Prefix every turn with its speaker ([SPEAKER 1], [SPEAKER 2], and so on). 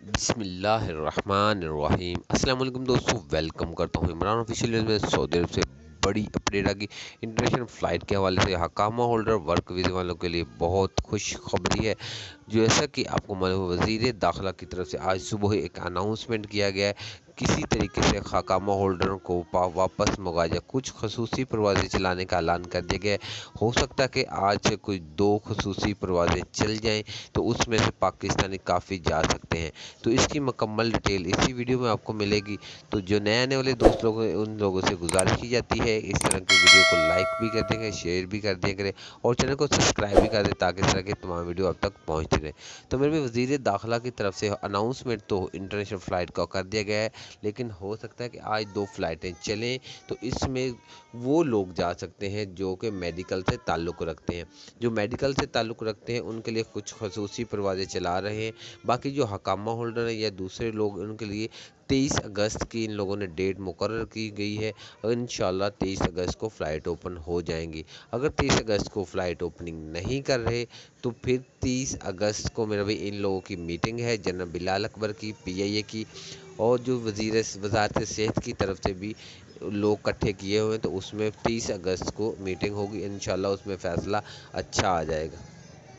[SPEAKER 1] बिस्मिल्लाहिर्रहमानिर्रहीम। अस्सलाम वालेकुम दोस्तों, वेलकम करता हूँ इमरान ऑफिशियल न्यूज़ में। सऊदी अरब से बड़ी अपडेट आ गई इंटरनेशनल फ़्लाइट के हवाले से। हकामा होल्डर वर्क वीज़ा वालों के लिए बहुत खुश खबरी है। जैसा कि आपको मालूम है, वज़ीर दाखिला की तरफ से आज सुबह एक अनाउंसमेंट किया गया है। किसी तरीके से हकामा होल्डरों को वापस मुआवजा कुछ खसूसी परवाज़ें चलाने का ऐलान कर दिया गया है। हो सकता है कि आज से कोई 2 खसूसी परवाज़ें चल जाएँ, तो उसमें से पाकिस्तानी काफ़ी जा सकते हैं। तो इसकी मुकम्मल डिटेल इसी वीडियो में आपको मिलेगी। तो जो नए आने वाले दोस्त लोग हैं, उन लोगों से गुजारिश की जाती है इस तरह की वीडियो को लाइक भी कर देंगे, शेयर भी कर दिया करें और चैनल को सब्सक्राइब भी कर दें, ताकि इस तरह की तमाम वीडियो अब तक पहुँचती रहे। तो मेरे भी वज़ीर दाखिला की तरफ से अनाउंसमेंट तो इंटरनेशनल फ़्लाइट का कर दिया गया है, लेकिन हो सकता है कि आज 2 फ़्लाइटें चलें। तो इसमें वो लोग जा सकते हैं जो कि मेडिकल से ताल्लुक़ रखते हैं। जो मेडिकल से ताल्लुक़ रखते हैं उनके लिए कुछ खसूसी परवाज़ें चला रहे हैं। बाकी जो हकामा होल्डर है या दूसरे लोग, उनके लिए 23 अगस्त की इन लोगों ने डेट मुकर्रर की गई है और इंशाल्लाह 23 अगस्त को फ़्लाइट ओपन हो जाएंगी। अगर 23 अगस्त को फ़्लाइट ओपनिंग नहीं कर रहे तो फिर 30 अगस्त को मेरा भाई इन लोगों की मीटिंग है, जनरल बिलाल अकबर की, PIA की, और जो वज़ारत सेहत की तरफ से भी लोग इकट्ठे किए हुए हैं। तो उसमें 30 अगस्त को मीटिंग होगी, इंशाल्लाह उसमें फ़ैसला अच्छा आ जाएगा।